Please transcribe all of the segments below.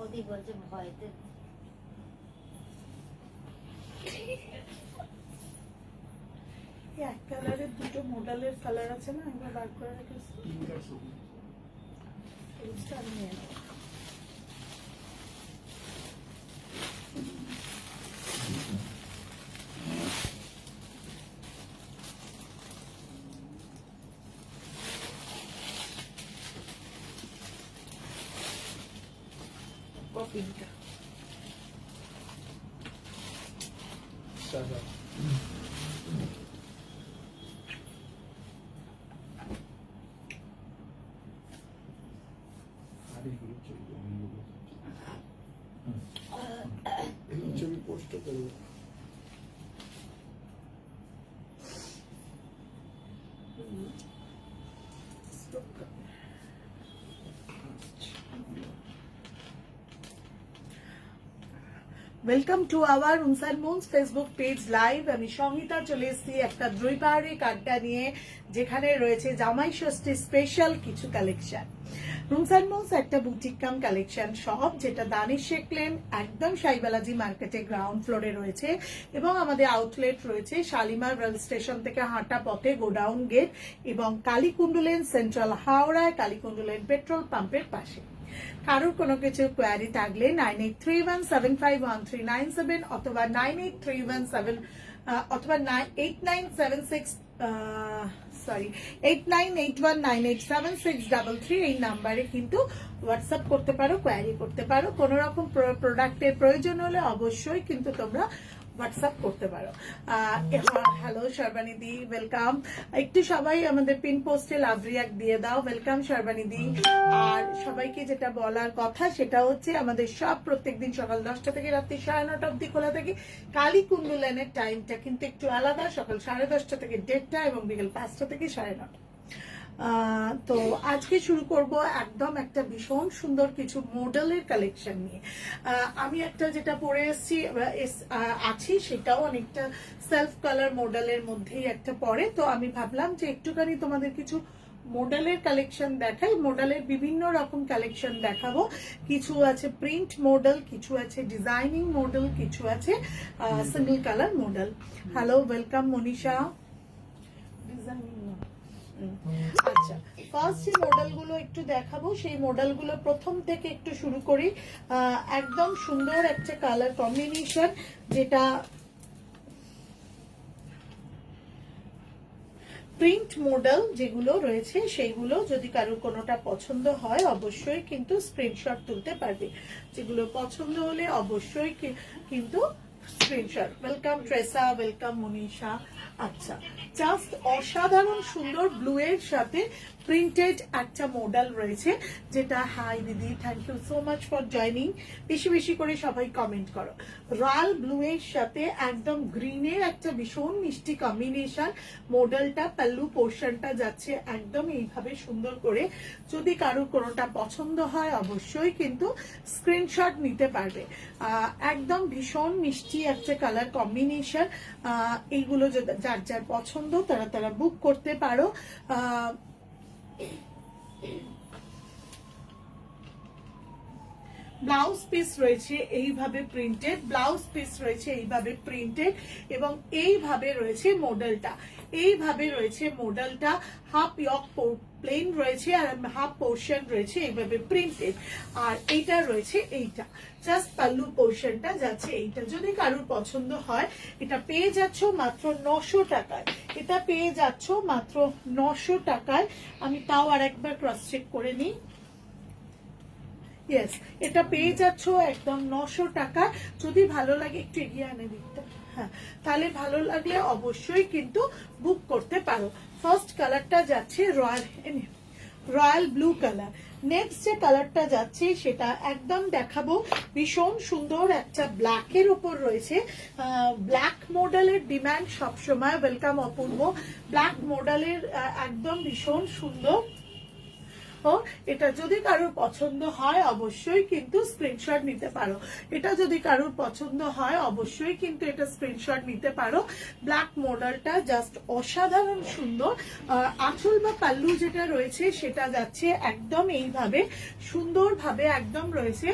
ওদি বলছে ভয়তে এক কালারের দুটো মডেলের কালার আছে না, একবার বার করে রেখেছি। পিঙ্কটা ছবি পোস্ট করবো। Welcome to our Rumsan Moons Facebook page live. আমি সংহিতা চলে এসেছি একটা দ্বৈপাহাড়ি কার্ডটা নিয়ে, যেখানে রয়েছে জামাই ষষ্ঠী স্পেশাল কিছু কালেকশন। রুমসান মুনস একটা বুটিক কাম কালেকশন শপ, যেটা দানিশ শেখ লেন একদম সাইবালাজি মার্কেটে গ্রাউন্ড ফ্লোরে রয়েছে, এবং আমাদের আউটলেট রয়েছে শালিমার রেল স্টেশন থেকে হাঁটা পথে গোডাউন গেট এবং কালীকুণ্ডু লেন সেন্ট্রাল হাওড়ায় কালীকুণ্ডু লেন পেট্রোল পাম্পের পাশে। কারোর কোনো কিছু কোয়ারি থাকলে 9831751397 অথবা 9831 অথবা 8981987633 এই নাম্বারে কিন্তু হোয়াটসঅ্যাপ করতে পারো, কোয়ারি করতে পারো। কোন রকম প্রোডাক্টের প্রয়োজন হলে অবশ্যই কিন্তু তোমরা হোয়াটসঅ্যাপ করতে পারো। Hello Sarbanidhi, welcome. একটু সবাই আমাদের পিন পোস্টে লাভ রিয়াক্ট দিয়ে দাও। ওয়েলকাম সর্বানিধি। আর সবাইকে যেটা বলার কথা সেটা হচ্ছে, আমাদের সব প্রত্যেকদিন সকাল 10টা থেকে রাত্রি 9:30 অব্দি খোলা থাকে। কালীকুণ্ডু লেনের টাইমটা কিন্তু একটু আলাদা, সকাল 10:30 থেকে 1:30 এবং বিকেল 5টা থেকে 9:30। তো আজকে শুরু করব একদম একটা ভীষণ সুন্দর কিছু মডেলের কালেকশন নিয়ে। আমি একটা যেটা পরে আছি সেটাও অনেকটা সেলফ কালার মডেলের মধ্যেই একটা পরে। তো আমি ভাবলাম যে একটুখানি তোমাদের কিছু মডেলের কালেকশন দেখাই। মডেলের বিভিন্ন রকম কালেকশন দেখাবো। কিছু আছে প্রিন্ট মডেল, কিছু আছে ডিজাইনিং মডেল, কিছু আছে single colour model. Hello, welcome Manisha. Designing আচ্ছা, ফার্স্ট যে মডেলগুলো একটু দেখাবো, সেই মডেলগুলো প্রথম থেকে একটু শুরু করি। একদম সুন্দর একটা কালার কম্বিনেশন, যেটা প্রিন্ট মডেল যেগুলো রয়েছে সেইগুলো যদি কারোর কোনোটা পছন্দ হয় অবশ্যই কিন্তু স্ক্রিনশট তুলতে পারবে। যেগুলো পছন্দ হলে অবশ্যই কিন্তু screenshot. Welcome Tresa, welcome Manisha. আচ্ছা, জাস্ট অসাধারণ সুন্দর ব্লু এর সাথে প্রিন্টেড একটা মডেল রয়েছে, যেটা হাই দিদি, thank you so much for joining. বেশি বেশি করে সবাই কমেন্ট করো। রয়্যাল ব্লু এর সাথে একদম গ্রিনের একটা ভীষণ মিষ্টি কম্বিনেশন। মডেলটা পাল্লু পোর্শনটা যাচ্ছে একদম এইভাবে সুন্দর করে। যদি কারোর কোনোটা পছন্দ হয় অবশ্যই কিন্তু স্ক্রিনশট নিতে পারবে। একদম ভীষণ মিষ্টি একটা কালার কম্বিনেশন। এইগুলো যার যার পছন্দ তারা তারা বুক করতে পারো। ব্লাউজ পিস রয়েছে এইভাবে প্রিন্টেড, ব্লাউজ পিস রয়েছে এইভাবে প্রিন্টেড, এবং এইভাবে রয়েছে মডেলটা। এইভাবে রয়েছে মডেলটা, হাফ ইয়ক প্লেন রয়েছে আর হাফ পোর্শন রয়েছে এইভাবে প্রিন্টেড। আর এইটা রয়েছে এইটা, জাস্ট পাল্লু পোর্শনটা যাচ্ছে এইটা। যদি কারোর পছন্দ হয় এটা পেয়ে যাচ্ছ মাত্র 900 টাকায়। এটা পেয়ে যাচ্ছ মাত্র 900 টাকায়। আমি তাও আর একবার ক্রস চেক করে নিই। ইয়েস, এটা পেয়ে যাচ্ছ একদম 900 টাকা। যদি ভালো লাগে একটু এগিয়ে আনে দিকটা, হ্যাঁ, তাহলে ভালো লাগলে অবশ্যই কিন্তু বুক করতে পারো। ফার্স্ট কালারটা যাচ্ছে রয়্যাল ব্লু কালার। নেক্সট যে কালারটা যাচ্ছে সেটা একদম দেখাবো, ভীষণ সুন্দর একটা ব্ল্যাকের উপর রয়েছে। ব্ল্যাক মডেলের ডিমান্ড সবসময়। ওয়েলকাম অপূর্ব। ব্ল্যাক মডেলের একদম ভীষণ সুন্দর। দেখো এটা যদি কারোর পছন্দ হয় অবশ্যই কিন্তু স্ক্রিনশট নিতে পারো। এটা যদি কারোর পছন্দ হয় অবশ্যই কিন্তু এটা স্ক্রিনশট নিতে পারো। ব্ল্যাক মডেলটা জাস্ট অসাধারণ সুন্দর। আঁচল বা পাল্লু যেটা রয়েছে সেটা যাচ্ছে একদম এইভাবে সুন্দরভাবে একদম রয়েছে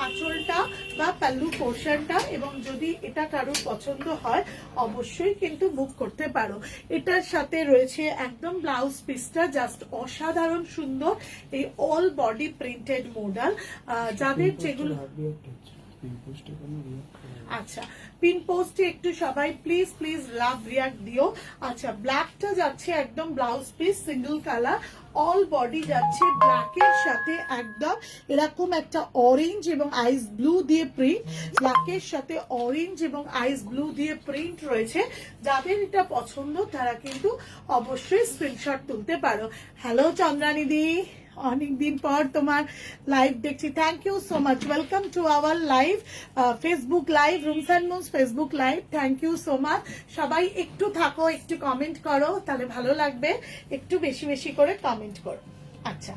আঁচলটা বা পাল্লু পোর্শনটা, এবং যদি এটা কারোর পছন্দ হয় অবশ্যই কিন্তু বুক করতে পারো। এটার সাথে রয়েছে একদম ব্লাউজ পিসটা জাস্ট অসাধারণ সুন্দর, এই অল বডি প্রিন্টেড মডেল। যাদের যেগুলো আচ্ছা পিন পোস্টে একটু সবাই প্লিজ প্লিজ লাভ রিয়াক্ট দিও। আচ্ছা ব্ল্যাকটা যাচ্ছে একদম blouse piece single colour, all body যাচ্ছে ব্ল্যাকের সাথে একদম এরকম একটা অরেঞ্জ এবং আইস ব্লু দিয়ে প্রিন্ট, ব্ল্যাকের সাথে অরেঞ্জ এবং আইস ব্লু দিয়ে প্রিন্ট রয়েছে। যাদের এটা পছন্দ তারা কিন্তু অবশ্যই স্ক্রিনশট তুলতে পারো। হ্যালো চন্দ্রানী দি, অনেকদিন পর তোমার লাইভ দেখছি, thank you so much, welcome to our live Facebook live, Rooms and Moons Facebook live, thank you so much. সবাই একটু থাকো, একটু কমেন্ট করো, তাহলে ভালো লাগবে, একটু বেশি বেশি করে কমেন্ট করো। আচ্ছা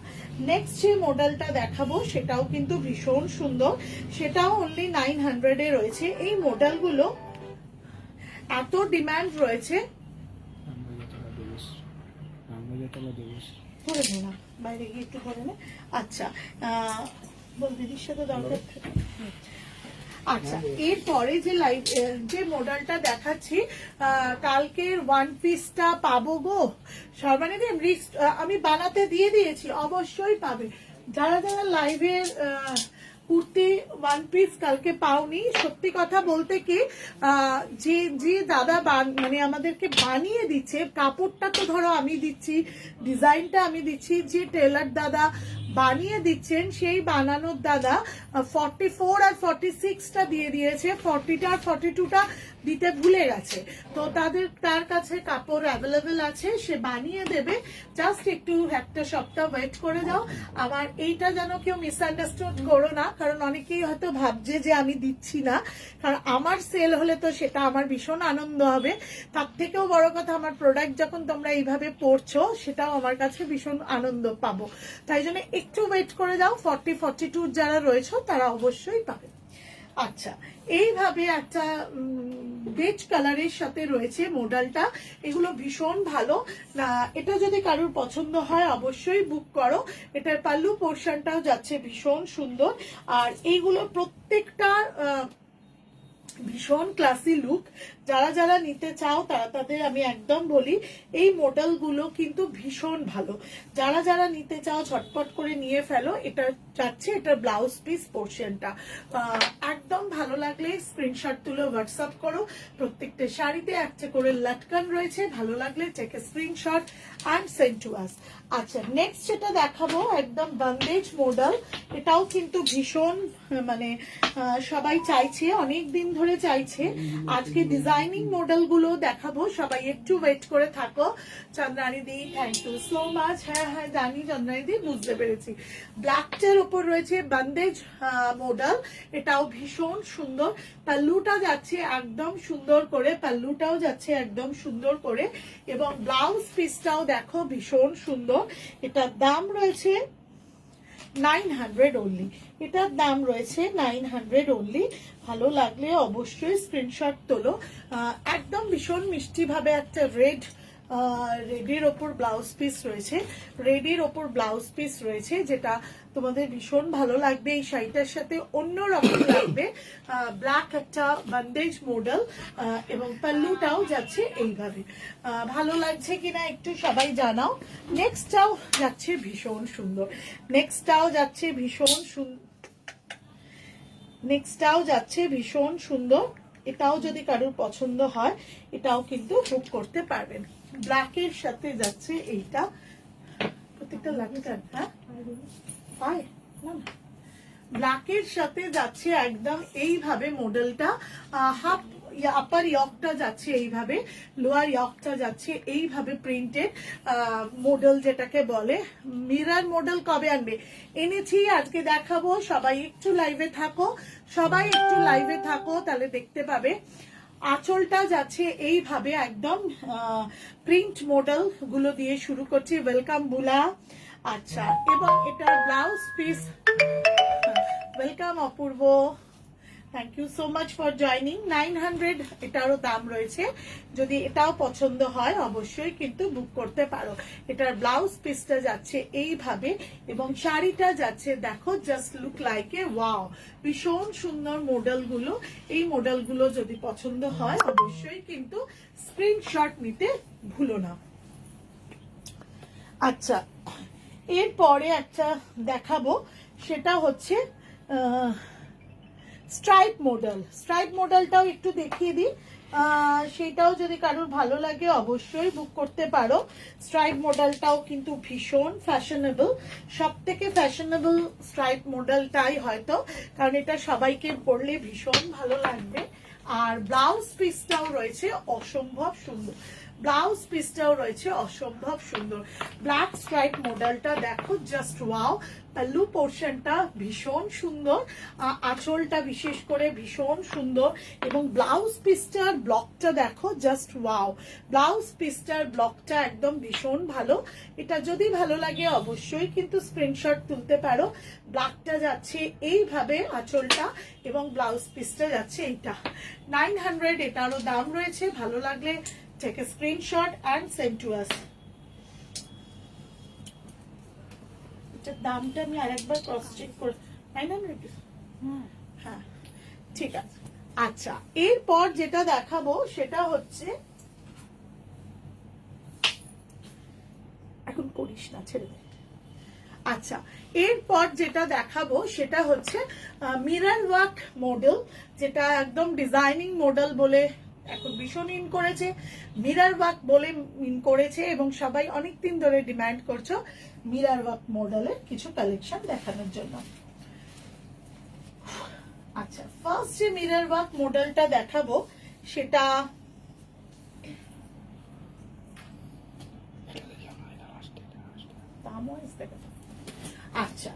নেক্সট যে মডেলটা দেখাবো সেটাও কিন্তু ভীষণ সুন্দর, সেটাও অনলি 900 এ রয়েছে। এই মডেলগুলো এত ডিমান্ড রয়েছে, করে নে না বাইরে গিয়ে একটু করে নে। আচ্ছা বল দিদির সাথে দরকার থাকে। আচ্ছা এরপরে যে লাইভ যে মডেলটা দেখাচ্ছি, কালকের ওয়ান পিসটা পাবো গো সর্বানিদি, আমি বানাতে দিয়ে দিয়েছি, অবশ্যই পাবে। যারা যারা লাইভের কুর্তি ওয়ান পিস কালকে পাওনি, সত্যি কথা বলতে কি যে যে দাদা মানে আমাদেরকে বানিয়ে দিচ্ছে, কাপড়টা তো ধরো আমি দিচ্ছি, ডিজাইনটা আমি দিচ্ছি, যে টেলার দাদা বানিয়ে দিচ্ছেন সেই বানানোর দাদা 44 আর 46টা দিয়ে দিয়েছে, 40টা আর 42টা দিতে ভুলে গেছে। তো তার কাছে কাপড় অ্যাভেলেবেল আছে, সে বানিয়ে দেবে, জাস্ট একটু একটা সপ্তাহ ওয়েট করে যাও। আমার এইটা যেন কেউ মিসআন্ডারস্ট্যান্ড করো না, কারণ অনেকেই হয়তো ভাবছে যে আমি দিচ্ছি না, কারণ আমার সেল হলে তো সেটা আমার ভীষণ আনন্দ হবে। তার থেকেও বড় কথা আমার প্রোডাক্ট যখন তোমরা এইভাবে পড়ছো সেটাও আমার কাছে ভীষণ আনন্দ পাবো। তাই জন্য একটু ওয়েট করে যাও, 40-42 যারা রয়েছে তারা অবশ্যই পাবে। আচ্ছা এইভাবে একটা বেজ কালারের সাথে রয়েছে মডেলটা, এগুলো ভীষণ ভালো। এটা যদি কারোর পছন্দ হয় অবশ্যই বুক করো। এটার পাল্লু পোর্শনটাও যাচ্ছে ভীষণ সুন্দর, আর এইগুলো প্রত্যেকটা ভীষণ ক্লাসি লুক। যারা যারা নিতে চাও তারা তাদের আমি একদম বলি এই মডেলগুলো কিন্তু ভীষণ ভালো। যারা যারা নিতে চাও ঝটপট করে নিয়ে ফেলো। এটা যাচ্ছে এটার ব্লাউজ পিস পোর্শনটা, একদম ভালো লাগলে স্ক্রিনশট তুলে হোয়াটসঅ্যাপ করো। প্রত্যেকটা শাড়িতে একটা করে লাটকান রয়েছে, ভালো লাগলে take a screenshot and send to us. আচ্ছা নেক্সট যেটা দেখাবো একদম বন্দেজ মডেল, এটাও কিন্তু ভীষণ মানে সবাই চাইছে, অনেক দিন ধরে চাইছে। আজকে ডিজাইনিং মডেল গুলো দেখাবো, সবাই একটু ওয়েট করে থাকো। চন্দ্রানী দি থ্যাংক ইউ সো মাচ। হ্যাঁ হ্যাঁ জানি চন্দ্রানী দি, বুঝতে পেরেছি। ব্ল্যাকটার উপর রয়েছে বন্দেজ মডেল, এটাও ভীষণ সুন্দর। পাল্লুটা যাচ্ছে একদম সুন্দর করে, পাল্লুটাও যাচ্ছে একদম সুন্দর করে, এবং ব্লাউজ পিসটাও দেখো ভীষণ সুন্দর। এটার দাম রয়েছে 900 অনলি, এটার দাম রয়েছে 900 অনলি। ভালো লাগলে অবশ্যই স্ক্রিনশট তোলো। একদম ভীষণ মিষ্টি ভাবে একটা রেডের ওপর ব্লাউজ পিস রয়েছে, রেডের ওপর ব্লাউজ পিস রয়েছে, যেটা তোমাদের ভীষণ ভালো লাগবে। এই শাড়িটার সাথে অন্যরকম লাগবে, ব্ল্যাক একটা বন্দেজ মডেল, এবং পাল্লুটাও যাচ্ছে এইভাবে। ভালো লাগছে কিনা একটু সবাই জানাও। নেক্সটটাও যাচ্ছে ভীষণ সুন্দর, নেক্সটটাও যাচ্ছে ভীষণ সুন্দর, নেক্সটটাও যাচ্ছে ভীষণ সুন্দর। এটাও যদি কারোর পছন্দ হয় এটাও কিন্তু বুক করতে পারবেন। ব্ল্যাকের সাথে যাচ্ছে এইটা, প্রত্যেকটা লাটকান, হ্যাঁ পায় না, ব্ল্যাকের সাথে যাচ্ছে একদম এইভাবে মডেলটা। হাফ আপার ইয়কটা যাচ্ছে এইভাবে, লোয়ার ইয়কটা যাচ্ছে এইভাবে প্রিন্টেড মডেল যেটাকে বলে। মিরর মডেল কবে আনবে? এনেছি, আজকে দেখাবো। সবাই একটু লাইভে থাকো, সবাই একটু লাইভে থাকো, তাহলে দেখতে পাবে। আঁচলটা যাচ্ছে এইভাবে একদম প্রিন্ট মডেল গুলো দিয়ে শুরু করছি। ওয়েলকাম বুলা, আচ্ছা, এবং এটার blouse piece, welcome Apurba, thank you so much for joining. 900 এটারও দাম রয়েছে, যদি এটাও পছন্দ হয় অবশ্যই কিন্তু বুক করতে পারো। এটার ব্লাউজ পিসটা যাচ্ছে এইভাবে এবং শাড়িটা যাচ্ছে, দেখো just look like a wow, ভীষণ সুন্দর মডেলগুলো। এই মডেলগুলো যদি পছন্দ হয় অবশ্যই কিন্তু স্ক্রিনশট নিতে ভুলো না। আচ্ছা, এরপরে একটা দেখাবো, সেটা হচ্ছে স্ট্রাইপ মডেল। স্ট্রাইপ মডেলটাও একটু দেখিয়ে দিই, সেটাও যদি কারোর ভালো লাগে অবশ্যই বুক করতে পারো। স্ট্রাইপ মডেলটাও কিন্তু ভীষণ ফ্যাশনেবল, সব থেকে ফ্যাশনেবল স্ট্রাইপ মডেলটাই হয়তো, কারণ এটা সবাইকে পরলে ভীষণ ভালো লাগবে। আর ব্লাউজ পিসটাও রয়েছে অসম্ভব সুন্দর, ব্লাউজ পিসটাও রয়েছে অসম্ভব সুন্দর। ব্ল্যাক স্ট্রাইপ মডেলটা দেখো জাস্ট ওয়াও, পাল্লু পোর্শনটা ভীষণ সুন্দর, আঁচলটা বিশেষ করে ভীষণ সুন্দর, এবং ব্লাউজ পিসটার ব্লকটা দেখো জাস্ট ওয়াও, ব্লাউজ পিসটার ব্লকটা একদম ভীষণ ভালো। এটা যদি ভালো লাগে অবশ্যই কিন্তু স্ক্রিনশট তুলতে পারো। ব্ল্যাকটা যাচ্ছে এইভাবে আঁচলটা, এবং ব্লাউজ পিসটা যাচ্ছে এইটা। 900 এটারও দাম রয়েছে, ভালো লাগলে take a screenshot and send to us. এটার দামটা আমি আরেকবার ক্রস চেক করে 900। হ্যাঁ ঠিক আছে। আচ্ছা, এরপর যেটা দেখাবো সেটা হচ্ছে, এখন করিস না, ছেড়ে দে। আচ্ছা, এরপর যেটা দেখাবো সেটা হচ্ছে মিরর ওয়ার্ক মডেল, যেটা একদম ডিজাইনিং মডেল বলে এখন ভীষণ ইন করেছে, মিরর ওয়ার্ক বলে ইন করেছে, এবং সবাই অনেকদিন ধরে ডিমান্ড করছো মিরর ওয়ার্ক মডেলের কিছু কালেকশন দেখানোর জন্য। আচ্ছা, ফার্স্ট যে মিরর ওয়ার্ক মডেলটা দেখাবো সেটা আচ্ছা,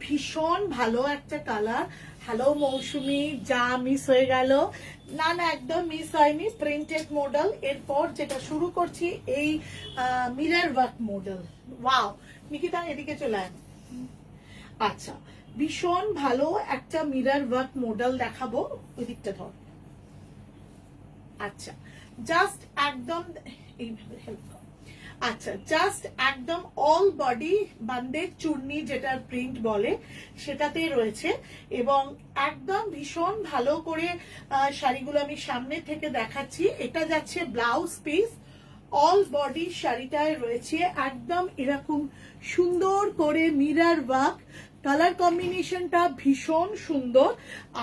ভীষণ ভালো একটা কালার। হ্যালো মৌসুমি, যা মিস হয়ে গেল? না না, একদম মিস হয়নি, প্রিন্টেড মডেল। এরপর যেটা শুরু করছি এই mirror work model. Wow, Nikita এদিকে চলে আয়। আচ্ছা, ভীষণ ভালো একটা মিরর ওয়ার্ক মডেল দেখাবো, ওই দিকটা ধর। আচ্ছা, জাস্ট একদম এইভাবে হেল্প কর। আচ্ছা, জাস্ট একদম অল বডি বান্দের চূর্ণি, যেটার প্রিন্ট বলে সেটাতে রয়েছে, এবং একদম ভীষণ ভালো করে শাড়িগুলো আমি সামনে থেকে দেখাচ্ছি। এটা যাচ্ছে ব্লাউজ পিস, অল বডি শাড়িটায় রয়েছে একদম এরকম সুন্দর করে মিরর ওয়ার্ক, কালার কম্বিনেশনটা ভীষণ সুন্দর।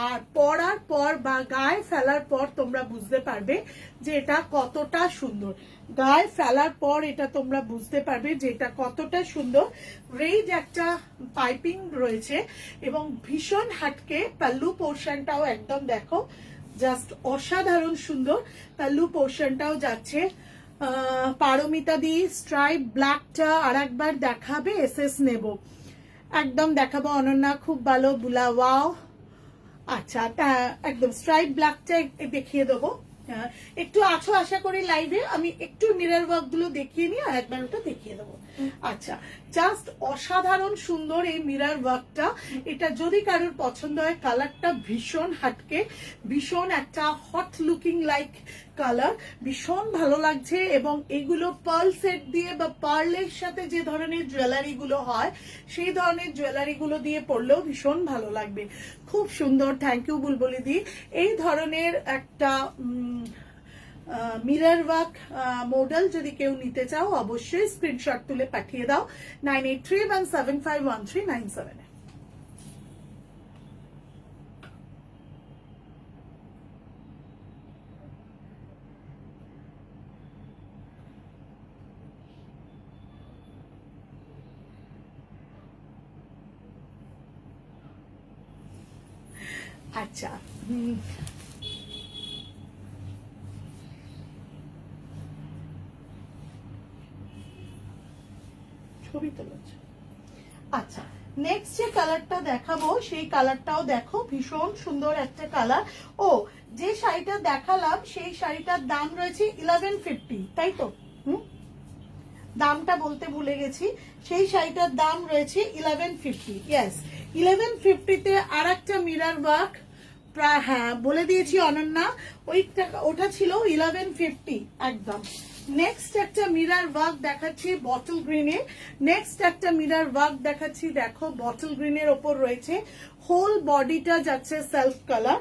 আর পরার পর বা গায়ে ফেলার পর তোমরা বুঝতে পারবে যে এটা কতটা সুন্দর, গায়ে ফেলার পর এটা তোমরা বুঝতে পারবে যে এটা কতটা সুন্দর। রেজ একটা পাইপিং রয়েছে এবং ভীষণ হাটকে পাল্লু পোর্শনটাও একদম দেখো জাস্ট অসাধারণ সুন্দর। পাল্লু পোর্শনটাও যাচ্ছে পারমিতা দি স্ট্রাইপ ব্ল্যাকটা আর একবার দেখাবে, এসএস নেব, একদম দেখাবো অনন্যা, খুব ভালো বুলা, ওয়াও। আচ্ছা, একদম স্ট্রাইপ ব্ল্যাকটা দেখিয়ে দেবো, একটু আছো আশা করি লাইভে, আমি একটু মিরর ওয়ার্ক গুলো দেখিয়ে নিই আর একবার ওটা দেখিয়ে দেবো। আচ্ছা, জাস্ট অসাধারণ সুন্দর এই মিরর ওয়ার্কটা। এটা যদি কারোর পছন্দ হয়, কালারটা ভীষণ হাটকে, ভীষণ একটা হট লুকিং লাইক কালার, ভীষণ ভালো লাগছে। এবং এগুলো পার্ল সেট দিয়ে বা পার্লের সাথে যে ধরনের জুয়েলারি গুলো হয় সেই ধরনের জুয়েলারি গুলো দিয়ে পরলেও ভীষণ ভালো লাগবে, খুব সুন্দর। থ্যাংক ইউ বুলবুলি দি। এই ধরনের একটা মিরর ওয়ার্ক মডেল যদি কেউ নিতে চাও অবশ্যই স্ক্রিনশট তুলে পাঠিয়ে দাও 9831751397। আচ্ছা, ছবি তুলেছে। আচ্ছা, নেক্সট যে কালারটা দেখাবো সেই কালারটাও দেখো ভীষণ সুন্দর একটা কালার। ও, যে শাড়িটা দেখালাম সেই শাড়িটার দাম রয়েছে 1150, তাই তো? দামটা বলতে ভুলে গেছি, সেই শাড়িটার দাম রয়েছে 1150। ইয়েস, 1150-তে আর একটা মিরার ওয়ার্ক, প্রায় হ্যাঁ বলে দিয়েছি অনন্যা, ওটা ছিল 1150 একদম। নেক্সট একটা মিরার ওয়ার্ক দেখাচ্ছি বটল গ্রিনে, নেক্সট একটা মিরার ওয়ার্ক দেখাচ্ছি, দেখো বটল গ্রিনের ওপর রয়েছে, হোল বডিটা যাচ্ছে সেলফ কালার,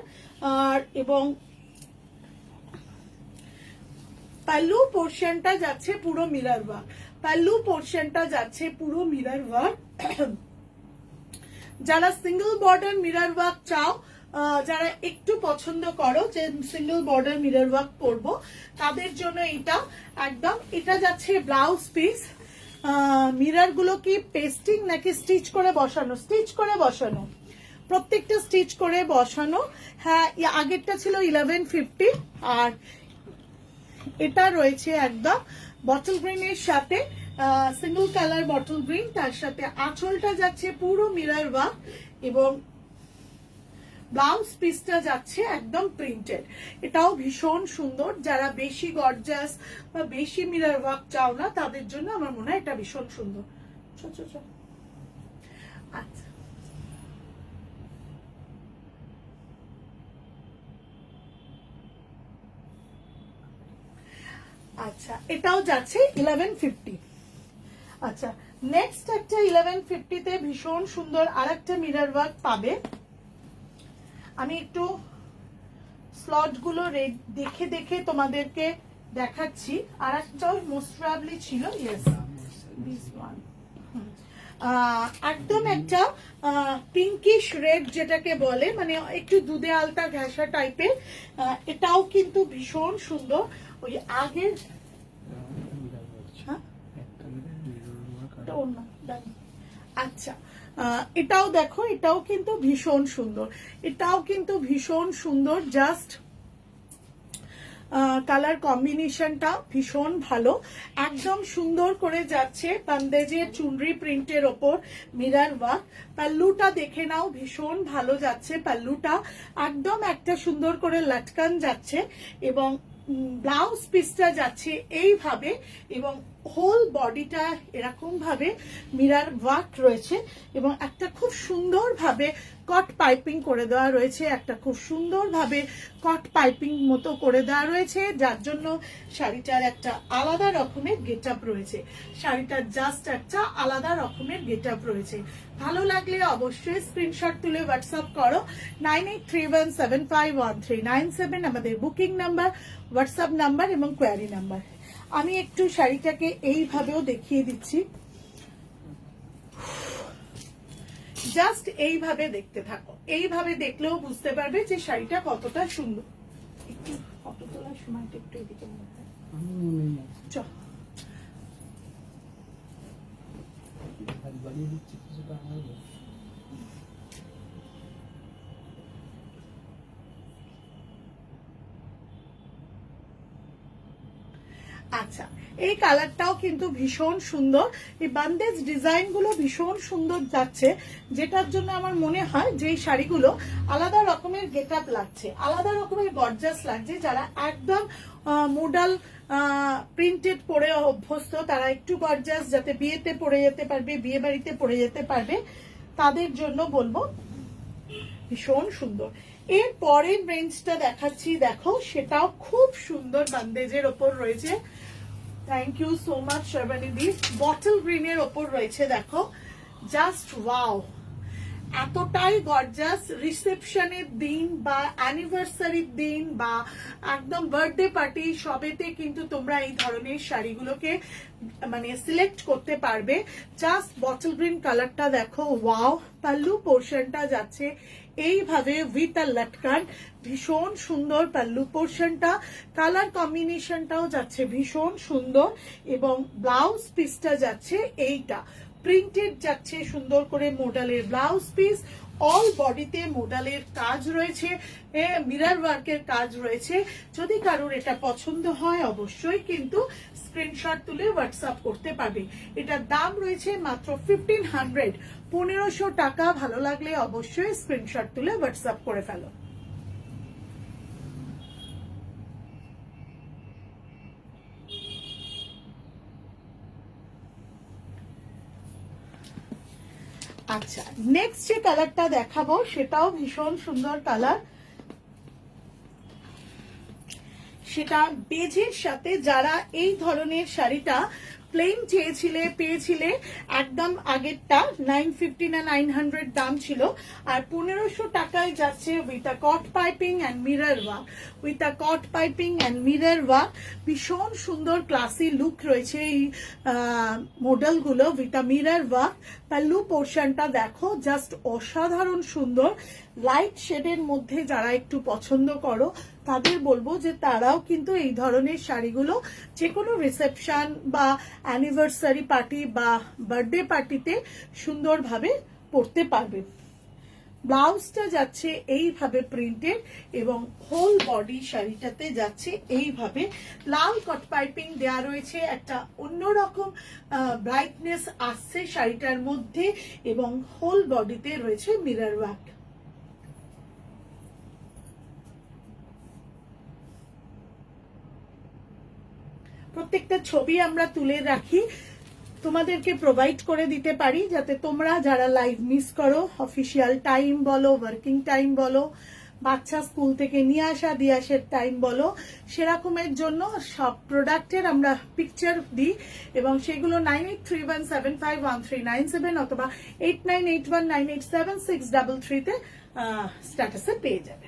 আর এবং পাল্লু পোর্শনটা যাচ্ছে পুরো মিরার ওয়ার্ক, পাল্লু পোর্শনটা যাচ্ছে পুরো মিরার ওয়ার্ক। যারা সিঙ্গেল বর্ডার মিরার ওয়ার্ক চাও, যারা একটু পছন্দ করো যে সিঙ্গেল বর্ডার মিরার ওয়ার্ক করবো, তাদের জন্য এটা একদম। এটা যাচ্ছে ব্লাউজ পিস। মিরার গুলো কি পেস্টিং নাকি স্টিচ করে বসানো? স্টিচ করে বসানো, প্রত্যেকটা স্টিচ করে বসানো। হ্যাঁ, আগেরটা ছিল 1150, আর এটা রয়েছে একদম বটল গ্রিনের সাথে, সিঙ্গল কালার বটল গ্রিন, তার সাথে আঁচলটা যাচ্ছে পুরো মিরার ওয়ার্ক এবং ব্লাউজ পিসটা যাচ্ছে একদম প্রিন্টেড। এটাও ভীষণ সুন্দর। যারা বেশি গর্জাস বা বেশি মিরার ওয়ার্ক চাও না, তাদের জন্য আমার মনে হয় এটা ভীষণ সুন্দর। আচ্ছা, আচ্ছা, এটাও যাচ্ছে 1150। আচ্ছা, নেক্সট একটা 1150-তে ভীষণ সুন্দর আর একটা মিরার ওয়ার্ক পাবে। আমি একটু স্লট গুলো দেখে দেখে তোমাদেরকে দেখাচ্ছি। আর একটা মোস্ট প্রবাবলি ছিল, ইয়েস দিস ওয়ান, একদম একটা পিঙ্কিশ রেড যেটাকে বলে, মানে একটু দুধে আলতা ঘেঁষা টাইপের। এটাও কিন্তু ভীষণ সুন্দর। ওই আগের আচ্ছা, এটাও দেখো, এটাও কিন্তু ভীষণ সুন্দর, এটাও কিন্তু ভীষণ সুন্দর। জাস্ট কালার কম্বিনেশনটা ভীষণ ভালো, একদম সুন্দর করে যাচ্ছে বান্দেজের চুনরি প্রিন্টের ওপর মিরার ওয়ার্ক। পাল্লুটা দেখে নাও, ভীষণ ভালো যাচ্ছে পাল্লুটা, একদম একটা সুন্দর করে লাটকান যাচ্ছে এবং ব্লাউজ পিসটা যাচ্ছে এইভাবে এবং হোল বডিটা এরকম ভাবে মিরার ওয়ার্ক রয়েছে এবং একটা খুব সুন্দর ভাবে কট পাইপিং করে দেওয়া রয়েছে, একটা খুব সুন্দর ভাবে কট পাইপিং মতো করে দেওয়া রয়েছে, যার জন্য শাড়িটার একটা আলাদা রকমের গেট আপ রয়েছে। শাড়িটার জাস্ট একটা আলাদা রকমের গেট আপ রয়েছে। ভালো লাগলে অবশ্যই স্ক্রিনশট তুলে হোয়াটসঅ্যাপ করো। 9831751397 আমাদের বুকিং নাম্বার, হোয়াটসঅ্যাপ নাম্বার এবং কোয়ারি নাম্বার। আমি একটু শাড়িটাকে এইভাবেও দেখিয়ে দিচ্ছি, জাস্ট এইভাবে দেখতে থাকো, এইভাবে দেখলেও বুঝতে পারবে যে শাড়িটা কতটা সুন্দর। একটু ফটো তোলার সময়টা একটু এদিকে চল। আচ্ছা, এই কালারটাও কিন্তু ভীষণ সুন্দর। এই বান্দেজ ডিজাইন গুলো ভীষণ সুন্দর যাচ্ছে, যেটার জন্য আমার মনে হয় যে এই শাড়িগুলো আলাদা রকমের গেট আপ লাগছে, আলাদা রকমের গর্জাস লাগছে। যারা একদম মোডাল প্রিন্টেড পরে অভ্যস্ত, তারা একটু গর্জাস যাতে বিয়েতে পরে যেতে পারবে, বিয়ে বাড়িতে পরে যেতে পারবে, তাদের জন্য বলবো ভীষণ সুন্দর। এর পরের রেঞ্জটা দেখাচ্ছি, দেখো সেটাও খুব সুন্দর বান্দেজের ওপর রয়েছে। Thank you so much Sharbani di. Bottle গ্রিনের ওপর রয়েছে, দেখো জাস্ট ওয়াও, এতটাই গর্জাস। রিসেপশনের দিন বা অ্যানিভার্সারির দিন বা একদম বার্থডে পার্টি সবেতে কিন্তু তোমরা এই ধরনের শাড়িগুলোকে মানে সিলেক্ট করতে পারবে। জাস্ট বটল গ্রিন কালারটা দেখো, ওয়াও। পাল্লু পোর্শনটা যাচ্ছে এইভাবে উইথ আ লটকান, ভীষণ সুন্দর পাল্লু পোর্শনটা, কালার কম্বিনেশনটাও যাচ্ছে ভীষণ সুন্দর এবং ব্লাউজ পিসটা যাচ্ছে এইটা প্রিন্টেড যাচ্ছে সুন্দর করে মোডালের ব্লাউজ পিস। অল বডিতে মোডালের কাজ রয়েছে, মিরার ওয়ার্কের কাজ রয়েছে। যদি কারোর এটা পছন্দ হয় অবশ্যই কিন্তু স্ক্রিনশট তুলে হোয়াটসঅ্যাপ করতে পারবে। এটার দাম রয়েছে মাত্র 1500, 1500 টাকা। ভালো লাগলে অবশ্যই স্ক্রিনশট তুলে হোয়াটসঅ্যাপ করে ফেলো। আচ্ছা, নেক্সট যে কালারটা দেখাবো সেটাও ভীষণ সুন্দর কালার। সেটা বেজের সাথে, যারা এই ধরনের শাড়িটা প্লেন চেয়েছিলে পেয়েছিলে, একদম আগেরটা 950 না 900 দাম ছিল, আর 1500 টাকায় যাচ্ছে with a cut piping and mirror work. With a cut piping and mirror work, ভীষণ সুন্দর ক্লাসি লুক রয়েছে এই মডেলগুলো with a mirror work. Pallu পোর্শনটা দেখো, জাস্ট অসাধারণ সুন্দর। লাইট শেডের মধ্যে যারা একটু পছন্দ করো তাদের বলবো যে তারাও কিন্তু এই ধরনের শাড়িগুলো যে কোনো রিসেপশন বা অ্যানিভার্সারি পার্টি বা বার্থডে পার্টিতে সুন্দরভাবে পরতে পারবে। ব্লাউজটা যাচ্ছে এইভাবে প্রিন্টেড এবং হোল বডি শাড়িটাতে যাচ্ছে এইভাবে লাল কট পাইপিং দেওয়া রয়েছে। একটা অন্যরকম ব্রাইটনেস আসছে শাড়িটার মধ্যে এবং হোল বডিতে রয়েছে মিরর ওয়ার্ক। প্রত্যেকটা ছবি আমরা তুলে রাখি, তোমাদেরকে প্রোভাইড করে দিতে পারি, যাতে তোমরা যারা লাইভ মিস করো, অফিসিয়াল টাইম বলো, ওয়ার্কিং টাইম বলো, বাচ্চা স্কুল থেকে নিয়ে আসা দিয়ে আসার টাইম বলো, সেরকমের জন্য সব প্রোডাক্টের আমরা পিকচার দিই এবং সেগুলো 9831751397 অথবা 8981987633 তে স্ট্যাটাসে পেয়ে যাবে।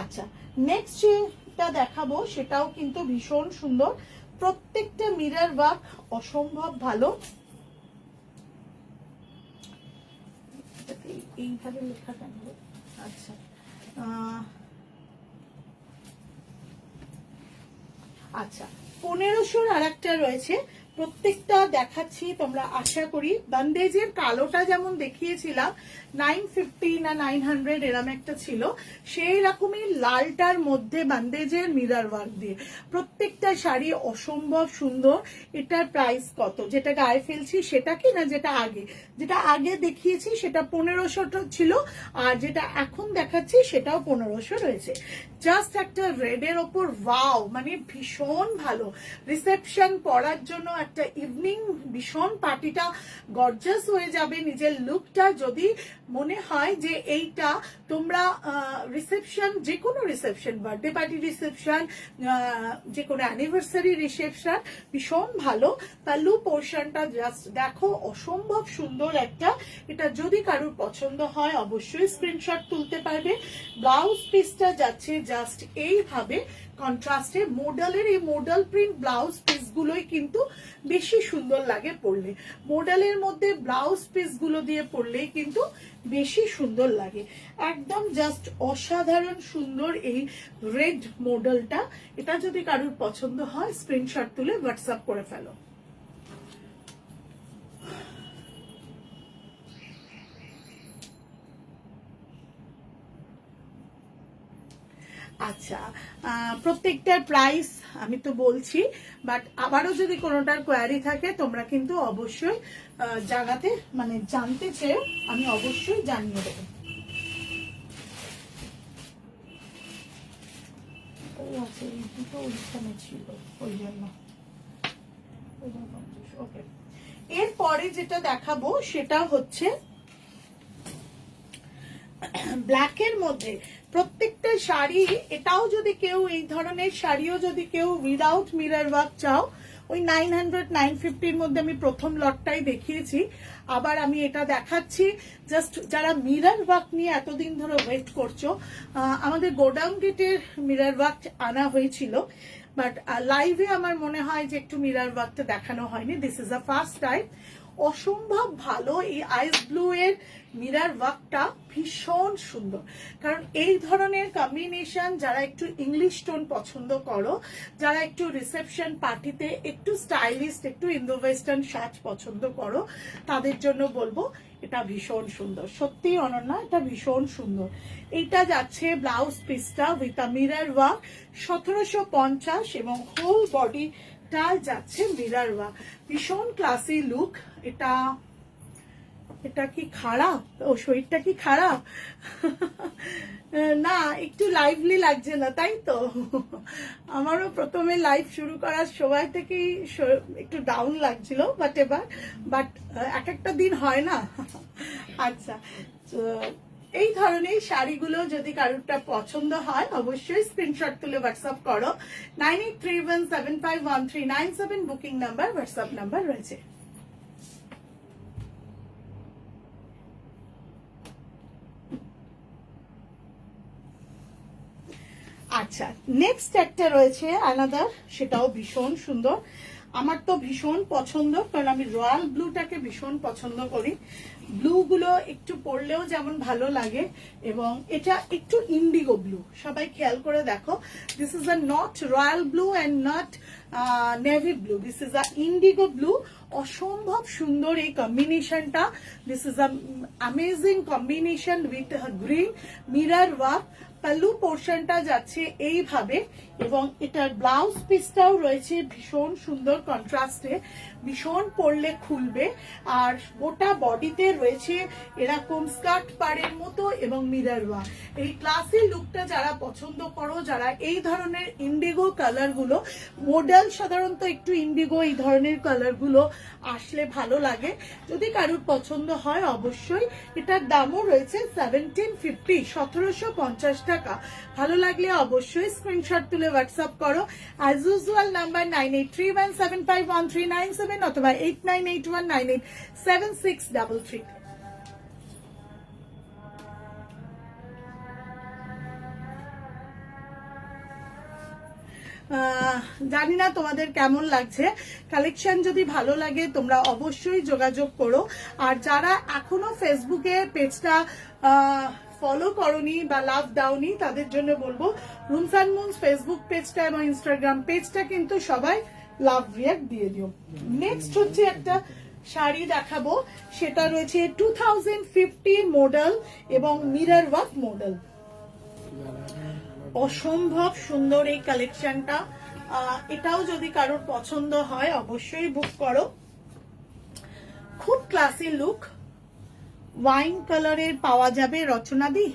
আচ্ছা, নেক্সট যেটা দেখাবো সেটাও কিন্তু ভীষণ সুন্দর, প্রত্যেকটা মিরর ওয়ার্ক অসম্ভব ভালো। এইভাবে লেখা কেন? আচ্ছা, আচ্ছা 1500 আর একটা রয়েছে, প্রত্যেকটা দেখাচ্ছি, তোমরা আশা করি। বান্দেজের কালোটা যেমন দেখিয়েছিলাম 950 না 900 এরম একটা ছিল, সেই রকমই লালটার মধ্যে বান্দেজের মিরর ওয়ার্ক দিয়ে প্রত্যেকটা শাড়ি অসম্ভব সুন্দর। এটার প্রাইস কত? যেটা গায়ে ফেলছি সেটা কি না, যেটা আগে দেখিয়েছি সেটা 1500 ছিল, আর যেটা এখন দেখাচ্ছি সেটাও 1500 রয়েছে। জাস্ট একটা রেডের ওপর ওয়াও, মানে ভীষণ ভালো রিসেপশন পরার জন্য, একটা ইভিনিং ভীষণ পার্টিটা গর্জাস হয়ে যাবে। নিজের লুকটা যদি মনে হয় যে এইটা তোমরা রিসেপশন, যে কোনো রিসেপশন, বার্থডে পার্টি রিসেপশন, যে কোনো অ্যানিভার্সারি রিসেপশন, ভীষণ ভালো। পাল্লু পোর্শনটা জাস্ট দেখো, অসম্ভব সুন্দর একটা। এটা যদি কারোর পছন্দ হয় অবশ্যই স্ক্রিনশট তুলতে পারবে। ব্লাউজ পিসটা যাচ্ছে জাস্ট এইভাবে কন্ট্রাস্টে। মডেলের এই মডেল প্রিন্ট ব্লাউজ পিস গুলোই কিন্তু বেশি সুন্দর লাগে পরলে। মডেলের মধ্যে ব্লাউজ পিস গুলো দিয়ে পরলেই কিন্তু বেশি সুন্দর লাগে। একদম জাস্ট অসাধারণ সুন্দর এই রেড মডেলটা। এটা যদি কারোর পছন্দ হয় স্ক্রিনশট তুলে হোয়াটসঅ্যাপ করে ফেলো। আচ্ছা, প্রত্যেকটার প্রাইস আমি তো বলছি, বাট আবারও যদি কোনোটার কোয়ারি থাকে তোমরা কিন্তু অবশ্যই জায়গাতে মানে জানতে চেয়ে আমি অবশ্যই জানিয়ে দেবো। এরপরে যেটা দেখাবো সেটা হচ্ছে ব্ল্যাকের মধ্যে প্রত্যেকটা শাড়ি। এটাও যদি কেউ এই ধরনের শাড়িও যদি কেউ উইদাউট মিরর ওয়ার্ক চাও, ওই 900 950 মধ্যে আমি প্রথম লটটাই দেখিয়েছি, আবার আমি এটা দেখাচ্ছি। জাস্ট যারা মিরর ওয়ার্ক নিয়ে এতদিন ধরে ওয়েট করছো, আমাদের গোডাউন গেটের মিরর ওয়ার্ক আনা হয়েছিল, বাট লাইভে আমার মনে হয় যে একটু মিরর ওয়ার্কটা দেখানো হয়নি। This is a first time. অসম্ভব ভালো এই আইস ব্লু এর মিরর ওয়ার্কটা, ভীষণ সুন্দর। কারণ এই ধরনের কম্বিনেশন যারা একটু ইংলিশ টোন পছন্দ করো, যারা একটু রিসেপশন পার্টিতে একটু স্টাইলিস্ট, একটু ইন্দো ওয়েস্টার্ন সাজ পছন্দ করো, তাদের জন্য বলবো এটা ভীষণ সুন্দর। সত্যি অনন্যা, এটা ভীষণ সুন্দর। এইটা যাচ্ছে ব্লাউজ পিসটা উইথ আ মিরর ওয়ার্ক 1750 এবং হোল বডিটা যাচ্ছে মিরর ওয়ার্ক। ভীষণ ক্লাসি লুক। এটা এটা কি খারাপ? ও শরীরটা কি খারাপ? না, একটু লাইভলি লাগছে না, তাই তো? আমারও প্রথমে লাইভ শুরু করার সময় থেকেই একটু ডাউন লাগছিল, বাট এক একটা দিন হয় না। আচ্ছা, তো এই ধরনের শাড়িগুলো যদি কারোরটা পছন্দ হয় অবশ্যই স্ক্রিনশট তুলে হোয়াটসঅ্যাপ করো। 9831751397 বুকিং নাম্বার, হোয়াটসঅ্যাপ নাম্বার রয়েছে। আচ্ছা, নেক্সট একটা রয়েছে আনাদার, সেটাও ভীষণ সুন্দর। আমার তো ভীষণ পছন্দ, কারণ আমি রয়্যাল ব্লুটাকে ভীষণ পছন্দ করি। ব্লু গুলো একটু পরলেও যেমন ভালো লাগে, এবং এটা একটু ইন্ডিগো ব্লু। সবাই খেয়াল করে দেখো, this is a not royal blue and not navy blue, this is a Indigo blue. অসম্ভব সুন্দর এই কম্বিনেশনটা। This is a amazing combination with green mirror work. Pallu পোর্শনটা যাচ্ছে এইভাবে, এবং এটার ব্লাউজ পিসটাও রয়েছে ভীষণ সুন্দর কন্ট্রাস্টে, ভীষণ পরলে খুলবে। আর গোটা বডিতে রয়েছে এরকম স্কার্ট পাড়ের মতো এবং মিরর ওয়ার্ক। এই ক্লাসি লুকটা যারা পছন্দ করো, যারা এই ধরনের ইন্ডিগো কালার গুলো, মডেল সাধারণত একটু ইন্ডিগো এই ধরনের কালার গুলো আসলে ভালো লাগে। যদি কারোর পছন্দ হয় অবশ্যই। এটার দামও রয়েছে 1750, 1750 টাকা। ভালো লাগলে অবশ্যই স্ক্রিনশট তুলে হোয়াটসঅ্যাপ করো। অ্যাজ ইউজুয়াল নাম্বার 9831751397 অথবা 8981987633। জানি না তোমাদের কেমন লাগছে। কালেকশন যদি ভালো লাগে তোমরা অবশ্যই যোগাযোগ করো। আর যারা এখনো ফেসবুকে পেজটা ফলো করনি বা লাভ দাওনি, তাদের জন্য বলবো রুমস অ্যান্ড মুনস ফেসবুক পেজটা এবং ইনস্টাগ্রাম পেজটা কিন্তু সবাই লাভ রিয়াক্ট দিয়ে দিও। নেক্সট হচ্ছে একটা শাড়ি দেখাবো, সেটা রয়েছে 2015 মডেল এবং মিরর ওয়ার্ক মডেল। অসম্ভব সুন্দর এই কালেকশনটা। এটাও যদি কারোর পছন্দ হয় অবশ্যই বুক করো। খুব ক্লাসি লুক, ওয়াইন কালারের পাওয়া যাবে রচনাদি,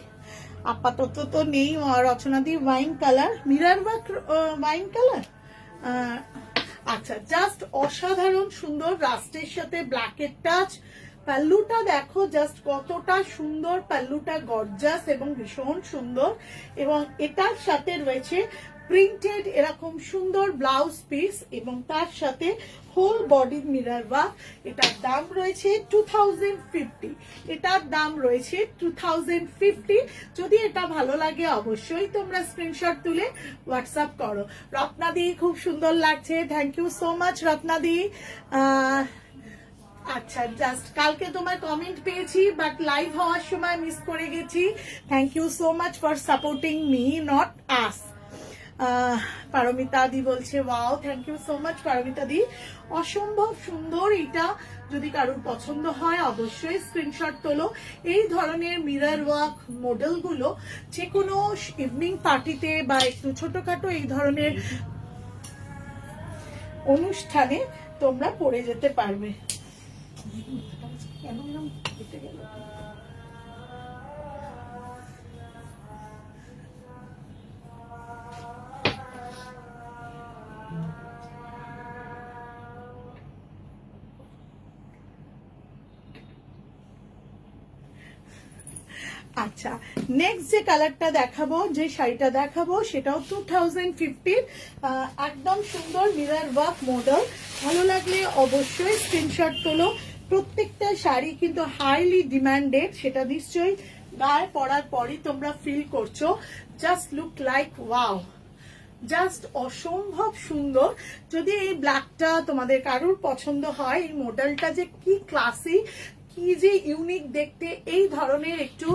আপাতত তো নেই রচনাদি wine colour, mirror work wine colour. আচ্ছা, জাস্ট অসাধারণ সুন্দর, রাস্টের সাথে ব্ল্যাকের টাচ। পাল্লুটা দেখো জাস্ট কতটা সুন্দর, পাল্লুটা গর্জাস এবং ভীষণ সুন্দর। এবং এটার সাথে রয়েছে প্রিন্টেড এরকম সুন্দর ব্লাউজ পিস, এবং তার সাথে হোল বডি মিরর ওয়ার্ক। এটার দাম রয়েছে 2050, এটার দাম রয়েছে 2050। যদি এটা ভালো লাগে অবশ্যই তোমরা স্ক্রিনশট তুলে হোয়াটসঅ্যাপ করো। রত্নাদি খুব সুন্দর লাগছে, থ্যাংক ইউ সো মাচ রত্নাদি। আচ্ছা, জাস্ট কালকে তোমার কমেন্ট পেয়েছি, বাট লাইভ হওয়ার সময় মিস করে গেছি। Thank you so much for supporting me, not us. Paramita di বলছে wow, thank you so much Paramita di. অসম্ভব সুন্দর, এটা যদি কারোর পছন্দ হয় অবশ্যই স্ক্রিনশট তোলো। এই ধরনের মিরর ওয়ার্ক মডেলগুলো যে কোনো ইভিনিং পার্টিতে বা একটু ছোটখাটো এই ধরনের অনুষ্ঠানে তোমরা পরে যেতে পারবে। কেন এরকম কেটে গেল? আচ্ছা, নেক্সট যে কালারটা দেখাবো, যে শাড়িটা দেখাবো সেটাও 2050, একদম সুন্দর মিরর ওয়ার্ক মডেল। ভালো লাগলে অবশ্যই স্ক্রিনশট তোলো। প্রত্যেকটা শাড়ি কিন্তু হাইলি ডিমান্ডেড, সেটা নিশ্চয়ই গায়ে পরার পরই তোমরা ফিল করছো। Just look like wow, just অসম্ভব সুন্দর। যদি এই ব্ল্যাকটা তোমাদের কারোর পছন্দ হয়, এই মডেলটা যে কি ক্লাসি, কি যে ইউনিক দেখতে, এই ধরনের একটু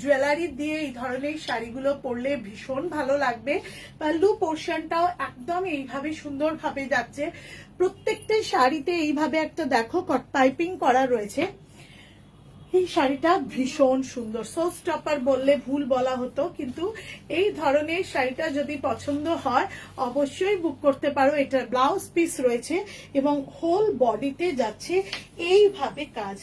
জুয়েলারি দিয়ে এই ধরনের শাড়িগুলো পরলে ভীষণ ভালো লাগবে। পাল্লু পোর্শনটাও একদম এইভাবে সুন্দরভাবে যাচ্ছে। প্রত্যেকটা শাড়িতে এইভাবে একটা দেখো পাইপিং করা রয়েছে। এই শাড়িটা ভীষণ সুন্দর, সো স্টপার বললে ভুল বলা হতো, কিন্তু এই ধরনের শাড়িটা যদি পছন্দ হয় অবশ্যই বুক করতে পারো। এটার ব্লাউজ পিস রয়েছে এবং হোল বডিতে যাচ্ছে এইভাবে কাজ,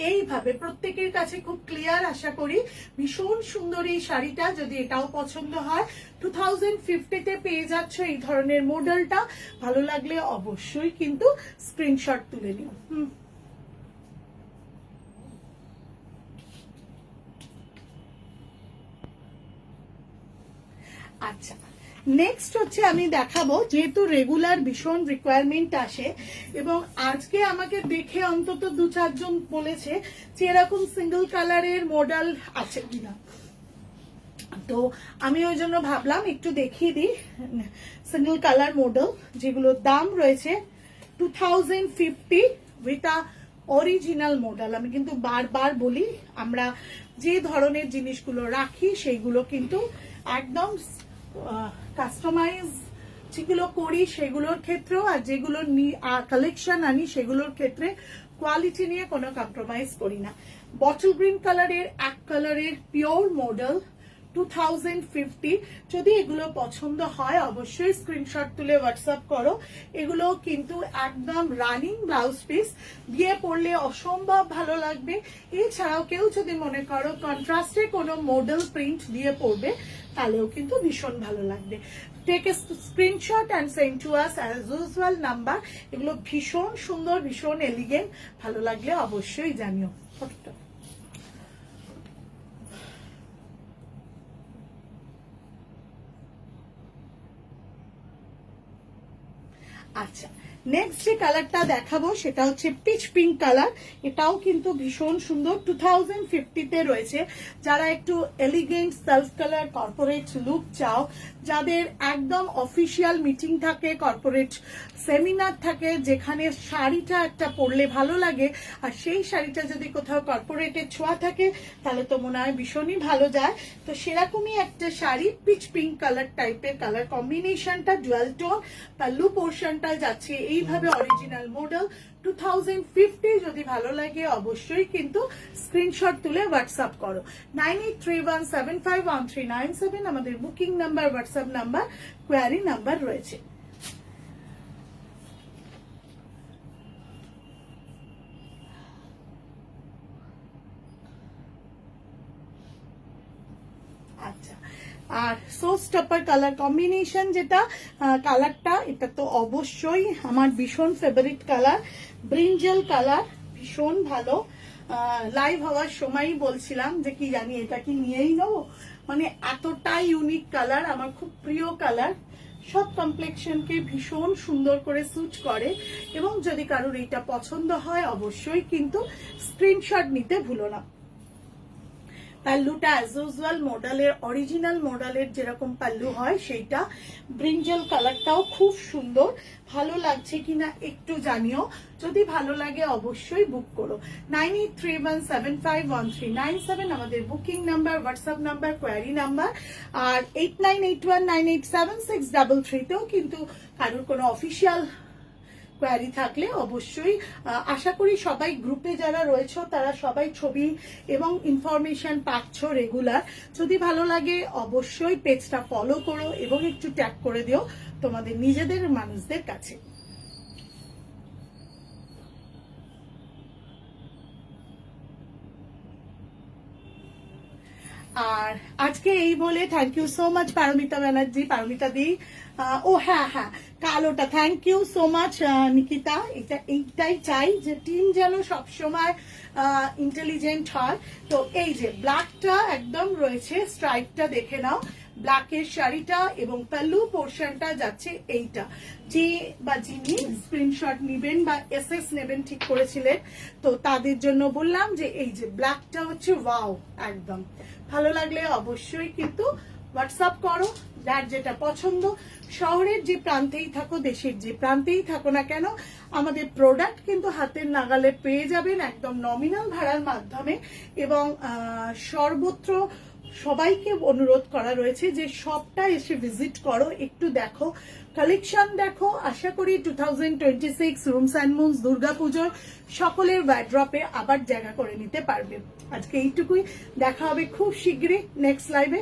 এইভাবে প্রত্যেকের কাছে খুব ক্লিয়ার আশা করি। ভীষণ সুন্দর এই শাড়িটা, যদি এটাও পছন্দ হয় 2050-তে পেয়ে যাচ্ছ এই ধরনের মডেলটা। ভালো লাগলে অবশ্যই কিন্তু স্ক্রিনশট তুলে নিও। আচ্ছা, নেক্সট হচ্ছে আমি দেখাবো, যেহেতু রেগুলার ভীষণ রিকোয়ারমেন্ট আসে এবং আজকে আমাকে দেখে অন্তত 2-4 জন বলেছে যে এরকম সিঙ্গেল কালারের মডেল আছে কিনা, তো আমি ওই জন্য ভাবলাম একটু দেখিয়ে দিই সিঙ্গেল কালার মডেল, যেগুলোর দাম রয়েছে 2050 উইথ আ অরিজিনাল মডেল। আমি কিন্তু বারবার বলি, আমরা যে ধরনের জিনিসগুলো রাখি সেইগুলো কিন্তু একদম কাস্টমাইজ যেগুলো করি সেগুলোর ক্ষেত্রেও, আর যেগুলো কালেকশন আনি সেগুলোর ক্ষেত্রে কোয়ালিটি নিয়ে কোনো কম্প্রোমাইজ করি না। বটল গ্রিন কালারের এক কালারের পিওর মডেল 2050। যদি এগুলো পছন্দ হয় অবশ্যই স্ক্রিনশট তুলে হোয়াটসঅ্যাপ করো। এগুলো কিন্তু একদম রানিং ব্লাউজ পিস, দিয়ে পরলে অসম্ভব ভালো লাগবে। এছাড়াও কেউ যদি মনে করো কন্ট্রাস্টে কোনো মডেল প্রিন্ট দিয়ে পরবে তাহলেও কিন্তু ভীষণ ভালো লাগবে। Take a screenshot and send to us as usual number. এগুলো ভীষণ সুন্দর, ভীষণ এলিগেন্ট, ভালো লাগলে অবশ্যই জানিও। আচ্ছা, নেক্সট যে কালারটা দেখাবো সেটা হচ্ছে পিচ পিঙ্ক কালার। এটাও কিন্তু ভীষণ সুন্দর, 2050-তে রয়েছে। যারা একটু elegant self colour corporate look চাও, যাদের একদম অফিসিয়াল মিটিং থাকে, কর্পোরেট সেমিনার থাকে, যেখানে শাড়িটা একটা পরলে ভালো লাগে, আর সেই শাড়িটা যদি কোথাও কর্পোরেটের ছোঁয়া থাকে তাহলে তো মনে হয় ভীষণই ভালো যায়। তো সেরকমই একটা শাড়ি, পিচ পিঙ্ক কালার টাইপের কালার কম্বিনেশনটা ডুয়াল টোন, পাল্লু পোর্শনটা যাচ্ছে এইভাবে অরিজিনাল মডেল 2050। যদি ভালো লাগে অবশ্যই কিন্তু স্ক্রিনশট তুলে হোয়াটসঅ্যাপ করো। 9831751397 আমাদের booking number, WhatsApp number, query number রয়েছে। আচ্ছা, আর সোস টপার কালার কম্বিনেশন যেটা কালারটা, এটা তো অবশ্যই আমার ভীষণ ফেভারিট কালার, ব্রিঞ্জাল কালার, ভীষণ ভালো। লাইভ হওয়ার সময়ই বলছিলাম যে কি জানি এটা কি নিয়েই নেবো, মানে এতটাই ইউনিক কালার, আমার খুব প্রিয় কালার। সব কমপ্লেক্সনকে ভীষণ সুন্দর করে স্যুট করে, এবং যদি কারোর এটা পছন্দ হয় অবশ্যই কিন্তু স্ক্রিনশট নিতে ভুলো না। পাল্লুটা অ্যাজ ইউজুয়াল মডেলের, অরিজিনাল মডেলের যেরকম পাল্লু হয় সেইটা। ব্রিঞ্জাল কালারটাও খুব সুন্দর, ভালো লাগছে কিনা একটু জানিও। যদি ভালো লাগে অবশ্যই বুক করো। 9831751397 আমাদের booking number, WhatsApp number, query number. আর 8981987633-তেও কিন্তু কারোর কোনো অফিসিয়াল কোয়ারি থাকলে অবশ্যই, আশা করি সবাই গ্রুপে যারা রয়েছে তারা সবাই ছবি এবং ইনফরমেশন পাচ্ছ রেগুলার। যদি ভালো লাগে অবশ্যই পেজটা ফলো করো এবং একটু ট্যাগ করে দিও তোমাদের নিজেদের মানুষদের কাছে। আর আজকে এই বলে thank you so much Paramita Banerjee, Paramita di. ও হ্যাঁ হ্যাঁ, কালোটা thank you so much Nikita. এইটাই চাই যে টিম যেন সবসময় ইন্টেলিজেন্ট হয়। তো এই যে ব্ল্যাকটা একদম রয়েছে, স্ট্রাইপটা দেখে নাও, ব্ল্যাকের শাড়িটা এবং পাল্লু পোর্শনটা যাচ্ছে এইটা। যে বা যিনি স্ক্রিনশট নিবেন বা এসএস নেবেন ঠিক করেছিলেন, তো তাদের জন্য বললাম যে এই যে ব্ল্যাকটা হচ্ছে ওয়াও, একদম ভালো লাগলে অবশ্যই কিন্তু হোয়াটসঅ্যাপ করো, যার যেটা পছন্দ। শহরের যে প্রান্তেই থাকো, দেশের যে প্রান্তেই থাকো না কেন, আমাদের প্রোডাক্ট কিন্তু হাতের নাগালে পেয়ে যাবেন একদম নমিনাল ভাড়ার মাধ্যমে, এবং সর্বত্র সবাইকে অনুরোধ করা রয়েছে যে শপটা এসে ভিজিট করো, একটু দেখো, কালেকশন দেখো। আশা করি 2026 রুমস অ্যান্ড মুনস দুর্গাপুজোর সকলের ওয়ার্ড্রপে আবার জায়গা করে নিতে পারবে। আজকে এইটুকুই, দেখা হবে খুব শীঘ্রই নেক্সট লাইভে।